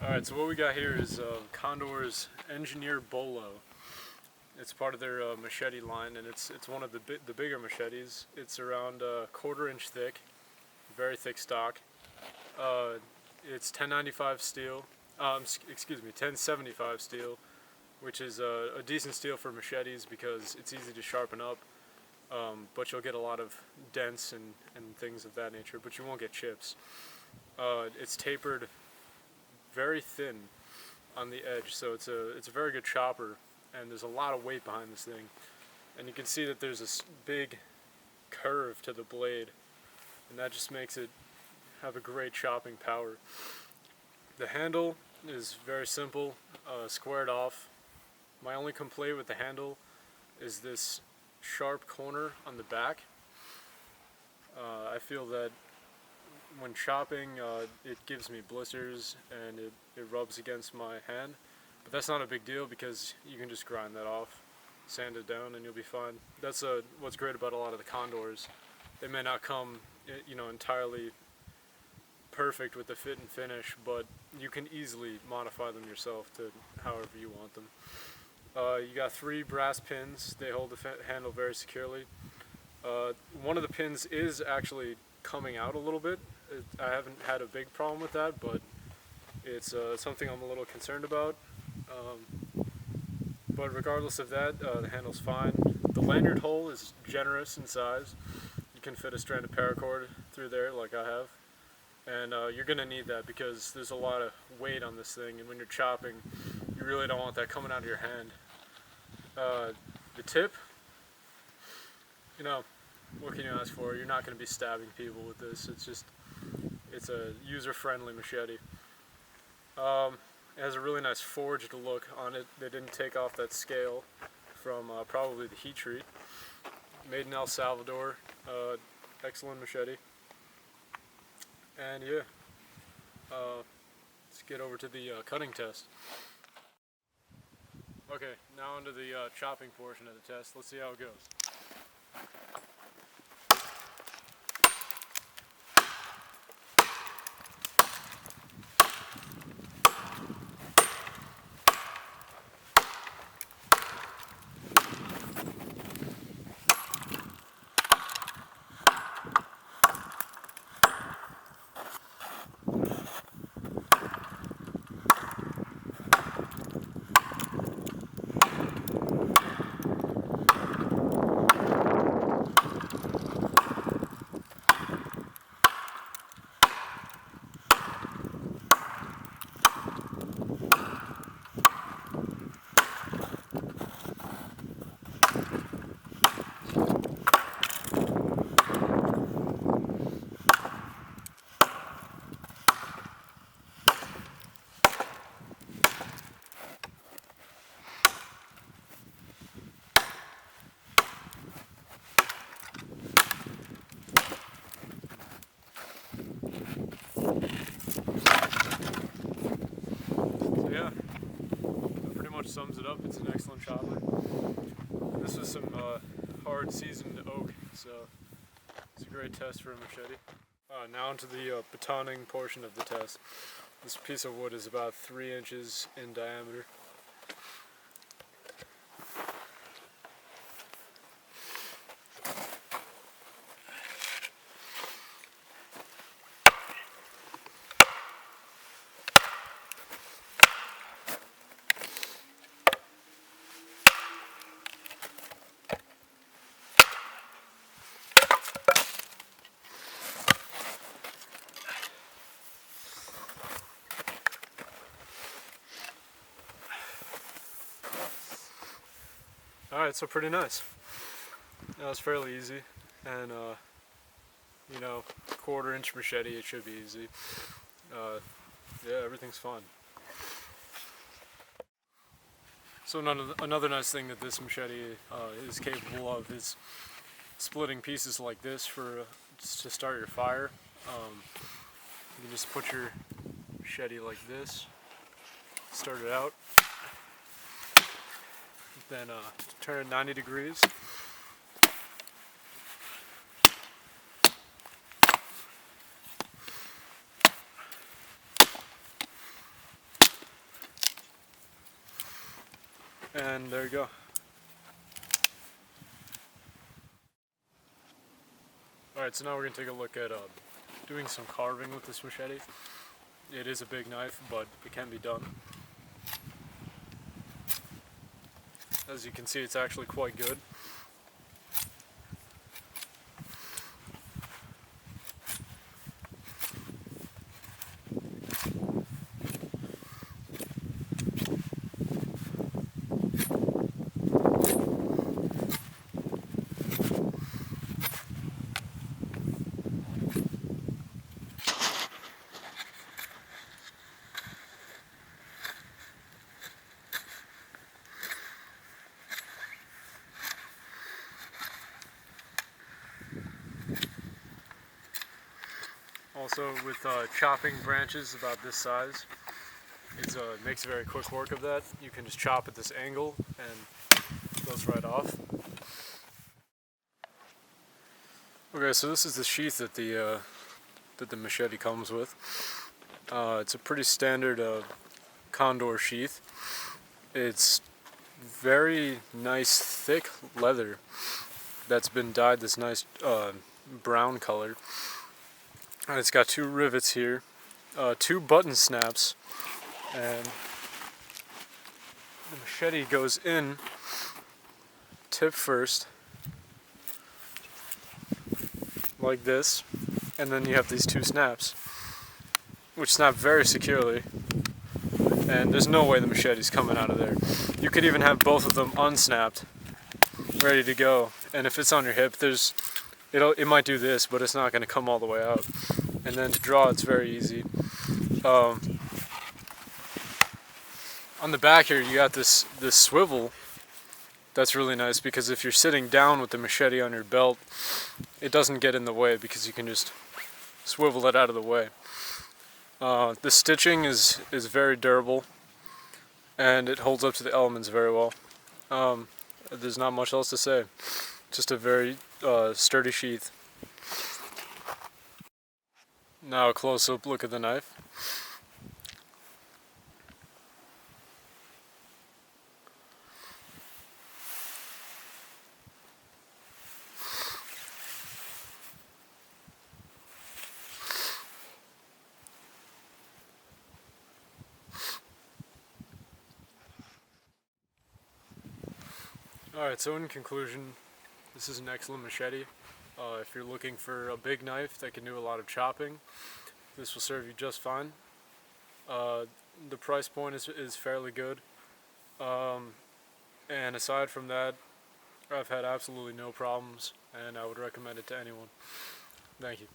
Alright, so what we got here is Condor's Engineer Bolo. It's part of their machete line, and it's one of the bigger machetes. It's around a 1/4 inch thick, very thick stock. It's 1095 steel, excuse me, 1075 steel, which is a decent steel for machetes because it's easy to sharpen up, but you'll get a lot of dents and things of that nature, but you won't get chips. It's tapered very thin on the edge, so it's a very good chopper, and there's a lot of weight behind this thing. And you can see that there's this big curve to the blade, and that just makes it have a great chopping power. The handle is very simple, squared off. My only complaint with the handle is this sharp corner on the back. I feel that when chopping, it gives me blisters and it rubs against my hand, but that's not a big deal because you can just grind that off, sand it down, and you'll be fine. That's what's great about a lot of the Condors. They may not come, entirely perfect with the fit and finish, but you can easily modify them yourself to however you want them. You got 3 brass pins. They hold the handle very securely. One of the pins is actually coming out a little bit. I haven't had a big problem with that, but it's something I'm a little concerned about. But regardless of that, the handle's fine. The lanyard hole is generous in size. You can fit a strand of paracord through there like I have. And you're going to need that because there's a lot of weight on this thing, and when you're chopping, you really don't want that coming out of your hand. The tip, what can you ask for? You're not going to be stabbing people with this. It's a user-friendly machete. It has a really nice forged look on it. They didn't take off that scale from probably the heat treat. Made in El Salvador. Excellent machete. And yeah, let's get over to the cutting test. Okay, now onto the chopping portion of the test. Let's see how it goes. Yeah, that pretty much sums it up. It's an excellent chopper. This was some hard seasoned oak, so it's a great test for a machete. Now into the batoning portion of the test. This piece of wood is about 3 inches in diameter. Alright, so pretty nice. That was fairly easy, and 1/4 inch machete, it should be easy. Yeah, everything's fun. So another nice thing that this machete is capable of is splitting pieces like this to start your fire. You can just put your machete like this, start it out, then turn it 90 degrees. And there you go. Alright, so now we're going to take a look at doing some carving with this machete. It is a big knife, but it can be done. As you can see, it's actually quite good. Also, with chopping branches about this size, it makes very quick work of that. You can just chop at this angle and it goes right off. Okay, so this is the sheath that the machete comes with. It's a pretty standard Condor sheath. It's very nice thick leather that's been dyed this nice brown color. And it's got 2 rivets here, 2 button snaps, and the machete goes in tip first, like this, and then you have these 2 snaps, which snap very securely, and there's no way the machete's coming out of there. You could even have both of them unsnapped, ready to go, and if it's on your hip, it might do this, but it's not going to come all the way out. And then to draw, it's very easy. On the back here, you got this swivel. That's really nice because if you're sitting down with the machete on your belt, it doesn't get in the way because you can just swivel it out of the way. The stitching is very durable and it holds up to the elements very well. There's not much else to say. Just a very sturdy sheath. Now a close-up look at the knife. Alright, so in conclusion, this is an excellent machete. If you're looking for a big knife that can do a lot of chopping, this will serve you just fine. The price point is fairly good. And aside from that, I've had absolutely no problems, and I would recommend it to anyone. Thank you.